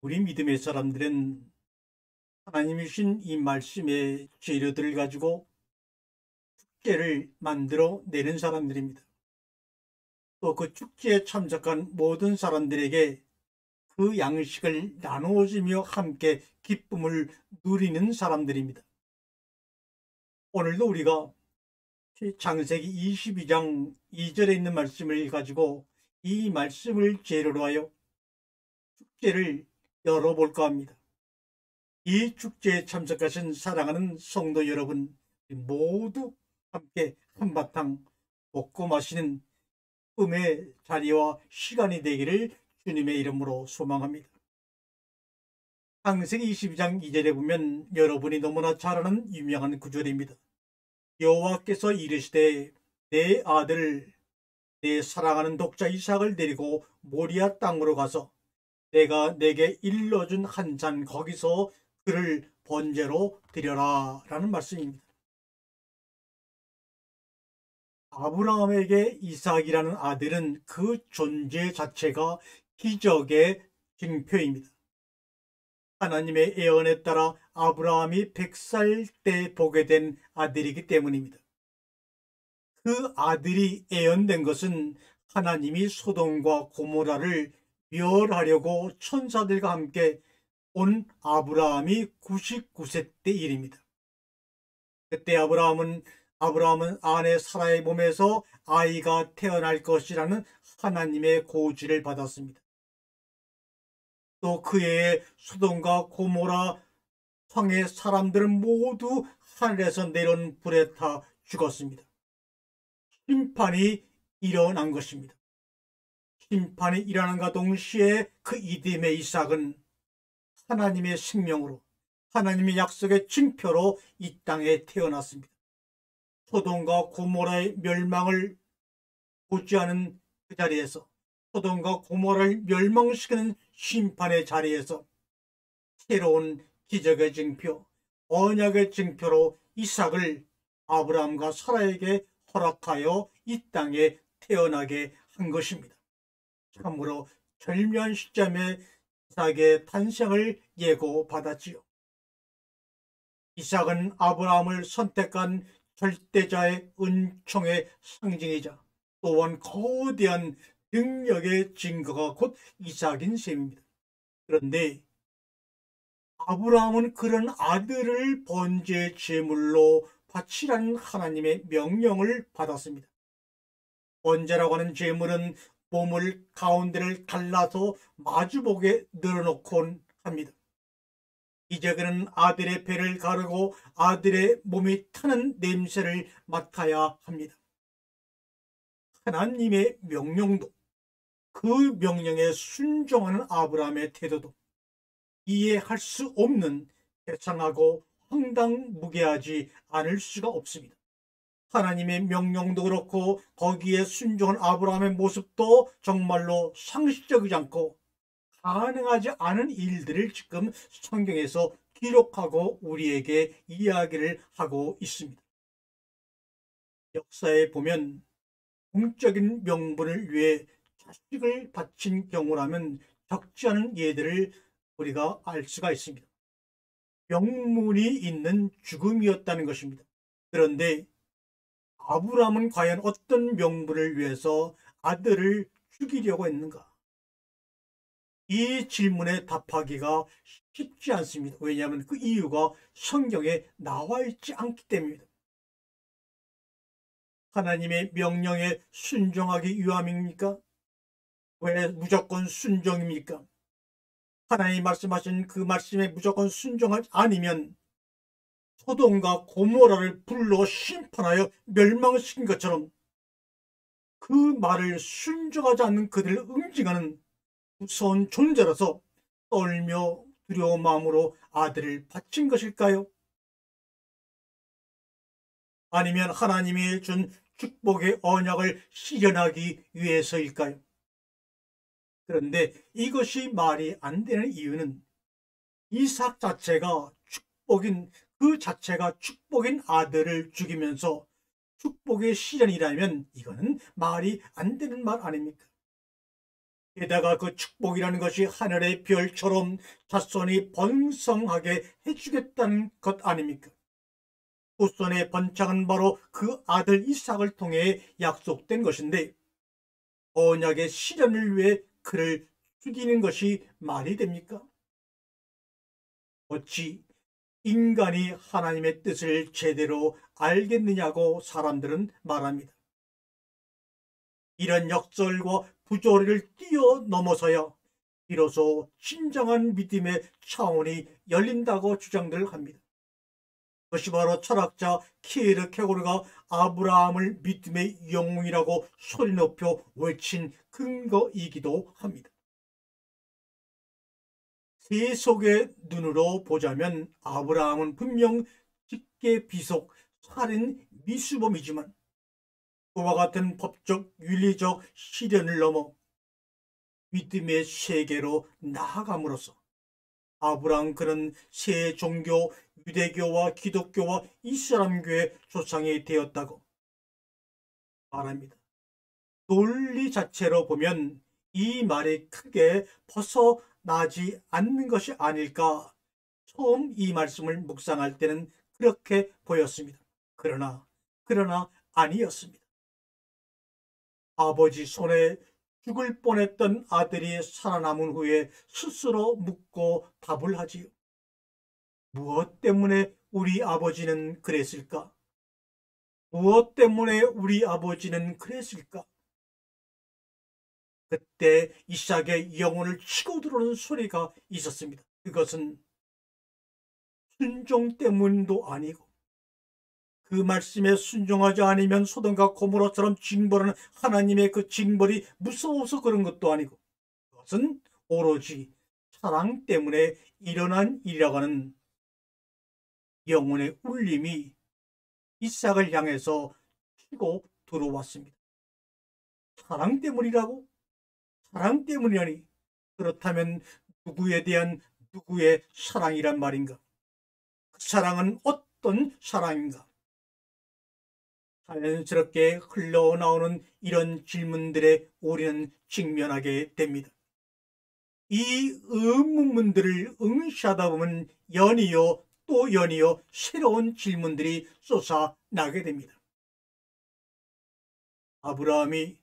우리 믿음의 사람들은 하나님이 주신 이 말씀의 재료들을 가지고 축제를 만들어 내는 사람들입니다. 또 그 축제에 참석한 모든 사람들에게 그 양식을 나누어주며 함께 기쁨을 누리는 사람들입니다. 오늘도 우리가 창세기 22장 2절에 있는 말씀을 가지고 이 말씀을 재료로 하여 축제를 열어볼까 합니다. 이 축제에 참석하신 사랑하는 성도 여러분 모두 함께 한바탕 먹고 마시는 꿈의 자리와 시간이 되기를 주님의 이름으로 소망합니다. 창세기 22장 2절에 보면 여러분이 너무나 잘 아는 유명한 구절입니다. 여호와께서 이르시되 내 아들 내 사랑하는 독자 이삭을 데리고 모리아 땅으로 가서 내가 내게 일러준 한 산 거기서 그를 번제로 드려라 라는 말씀입니다. 아브라함에게 이삭이라는 아들은 그 존재 자체가 기적의 징표입니다. 하나님의 예언에 따라 아브라함이 100살 때 보게 된 아들이기 때문입니다. 그 아들이 예언된 것은 하나님이 소돔과 고모라를 멸하려고 천사들과 함께 온 아브라함이 99세 때 일입니다. 그때 아브라함은 아내 사라의 몸에서 아이가 태어날 것이라는 하나님의 고지를 받았습니다. 또 그 해에 소돔과 고모라 성의 사람들은 모두 하늘에서 내려온 불에 타 죽었습니다. 심판이 일어난 것입니다. 심판이 일어난과 동시에 그 이듬해 이삭은 하나님의 생명으로 하나님의 약속의 징표로 이 땅에 태어났습니다. 소돔과 고모라의 멸망을 고지하는 그 자리에서 소돔과 고모라를 멸망시키는 심판의 자리에서 새로운 기적의 징표, 언약의 징표로 이삭을 아브라함과 사라에게 허락하여 이 땅에 태어나게 한 것입니다. 참으로 절묘한 시점에 이삭의 탄생을 예고받았지요. 이삭은 아브라함을 선택한 절대자의 은총의 상징이자 또한 거대한 능력의 증거가 곧 이삭인 셈입니다. 그런데 아브라함은 그런 아들을 번제 제물로 바치라는 하나님의 명령을 받았습니다. 번제라고 하는 제물은 몸을 가운데를 갈라서 마주보게 늘어놓곤 합니다. 이제 그는 아들의 배를 가르고 아들의 몸이 타는 냄새를 맡아야 합니다. 하나님의 명령도 그 명령에 순종하는 아브라함의 태도도 이해할 수 없는 대상하고 황당무계하지 않을 수가 없습니다. 하나님의 명령도 그렇고 거기에 순종한 아브라함의 모습도 정말로 상식적이지 않고 가능하지 않은 일들을 지금 성경에서 기록하고 우리에게 이야기를 하고 있습니다. 역사에 보면 공적인 명분을 위해 자식을 바친 경우라면 적지 않은 예들을 우리가 알 수가 있습니다. 명분이 있는 죽음이었다는 것입니다. 그런데 아브라함은 과연 어떤 명분을 위해서 아들을 죽이려고 했는가? 이 질문에 답하기가 쉽지 않습니다. 왜냐하면 그 이유가 성경에 나와 있지 않기 때문입니다. 하나님의 명령에 순종하기 위함입니까? 왜 무조건 순종입니까? 하나님이 말씀하신 그 말씀에 무조건 순종하지 않으면 소돔과 고모라를 불러 심판하여 멸망시킨 것처럼 그 말을 순종하지 않는 그들을 응징하는 무서운 존재라서 떨며 두려운 마음으로 아들을 바친 것일까요? 아니면 하나님이 준 축복의 언약을 실현하기 위해서일까요? 그런데 이것이 말이 안 되는 이유는 이삭 자체가 그 자체가 축복인 아들을 죽이면서 축복의 실현이라면 이거는 말이 안 되는 말 아닙니까? 게다가 그 축복이라는 것이 하늘의 별처럼 자손이 번성하게 해주겠다는 것 아닙니까? 후손의 번창은 바로 그 아들 이삭을 통해 약속된 것인데 언약의 실현을 위해 그를 죽이는 것이 말이 됩니까? 어찌 인간이 하나님의 뜻을 제대로 알겠느냐고 사람들은 말합니다. 이런 역설과 부조리를 뛰어넘어서야 비로소 진정한 믿음의 차원이 열린다고 주장들 합니다. 그것이 바로 철학자 키에르케고르가 아브라함을 믿음의 영웅이라고 소리 높여 외친 근거이기도 합니다. 세속의 눈으로 보자면 아브라함은 분명 직계 비속 살인 미수범이지만 그와 같은 법적 윤리적 시련을 넘어 믿음의 세계로 나아감으로써 아브라함 그는 새 종교 유대교와 기독교와 이슬람교의 조상이 되었다고 말합니다. 논리 자체로 보면 이 말이 크게 벗어나지 않는 것이 아닐까. 처음 이 말씀을 묵상할 때는 그렇게 보였습니다. 그러나 아니었습니다. 아버지 손에 죽을 뻔했던 아들이 살아남은 후에 스스로 묻고 답을 하지요. 무엇 때문에 우리 아버지는 그랬을까? 무엇 때문에 우리 아버지는 그랬을까? 그때 이삭의 영혼을 치고 들어오는 소리가 있었습니다. 그것은 순종 때문도 아니고 그 말씀에 순종하지 않으면 소돔과 고모라처럼 징벌하는 하나님의 그 징벌이 무서워서 그런 것도 아니고 그것은 오로지 사랑 때문에 일어난 일이라고 하는 영혼의 울림이 이삭을 향해서 치고 들어왔습니다. 사랑 때문이라고? 사랑 때문이라니? 그렇다면 누구에 대한 누구의 사랑이란 말인가? 그 사랑은 어떤 사랑인가? 자연스럽게 흘러나오는 이런 질문들에 우리는 직면하게 됩니다. 이 의문문들을 응시하다 보면 연이어 또 연이어 새로운 질문들이 솟아나게 됩니다. 아브라함이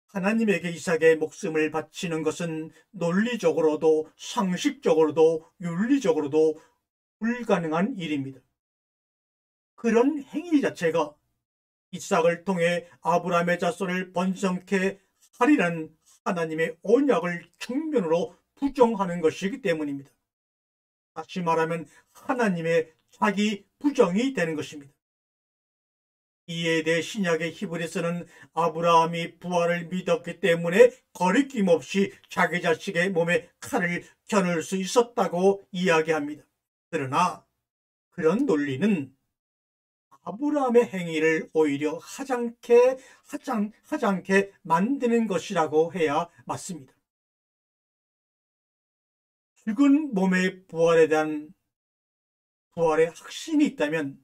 하나님에게 이삭의 목숨을 바치는 것은 논리적으로도 상식적으로도 윤리적으로도 불가능한 일입니다. 그런 행위 자체가 이삭을 통해 아브라함의 자손을 번성케 하리라는 하나님의 언약을 정면으로 부정하는 것이기 때문입니다. 다시 말하면 하나님의 자기 부정이 되는 것입니다. 이에 대해 신약의 히브리서는 아브라함이 부활을 믿었기 때문에 거리낌 없이 자기 자식의 몸에 칼을 겨눌 수 있었다고 이야기합니다. 그러나 그런 논리는 아브라함의 행위를 오히려 하찮게 만드는 것이라고 해야 맞습니다. 죽은 몸의 부활에 대한 부활의 확신이 있다면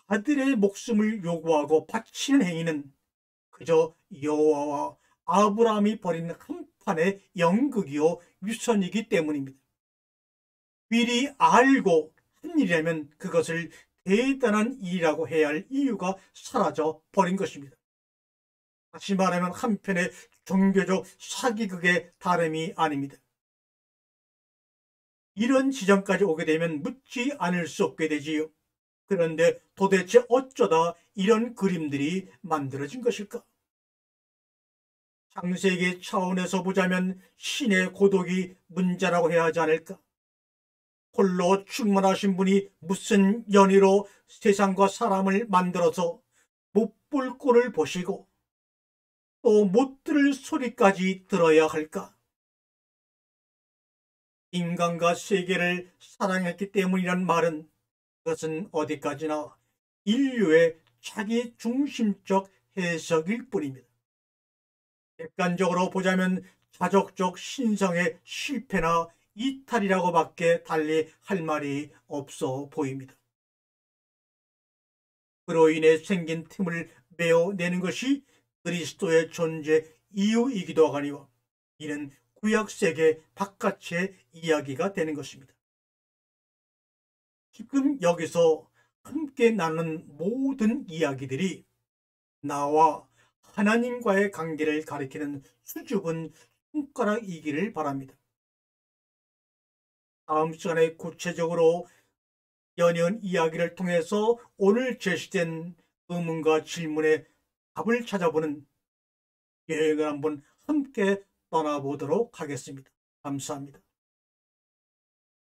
아들의 목숨을 요구하고 바치는 행위는 그저 여호와와 아브라함이 벌인 한판의 연극이요 유선이기 때문입니다. 미리 알고 한 일이라면 그것을 대단한 일이라고 해야 할 이유가 사라져 버린 것입니다. 다시 말하면 한편의 종교적 사기극의 다름이 아닙니다. 이런 지점까지 오게 되면 묻지 않을 수 없게 되지요. 그런데 도대체 어쩌다 이런 그림들이 만들어진 것일까? 창세기 차원에서 보자면 신의 고독이 문제라고 해야 하지 않을까? 홀로 충만하신 분이 무슨 연의로 세상과 사람을 만들어서 못 볼 꼴을 보시고 또 못 들을 소리까지 들어야 할까? 인간과 세계를 사랑했기 때문이란 말은 그것은 어디까지나 인류의 자기 중심적 해석일 뿐입니다. 객관적으로 보자면 자족적 신성의 실패나 이탈이라고밖에 달리 할 말이 없어 보입니다. 그로 인해 생긴 틈을 메워내는 것이 그리스도의 존재 이유이기도 하거니와 이는 구약 세계 바깥의 이야기가 되는 것입니다. 지금 여기서 함께 나누는 모든 이야기들이 나와 하나님과의 관계를 가리키는 수줍은 손가락이기를 바랍니다. 다음 시간에 구체적으로 연이은 이야기를 통해서 오늘 제시된 의문과 질문의 답을 찾아보는 여행을 한번 함께 떠나보도록 하겠습니다. 감사합니다.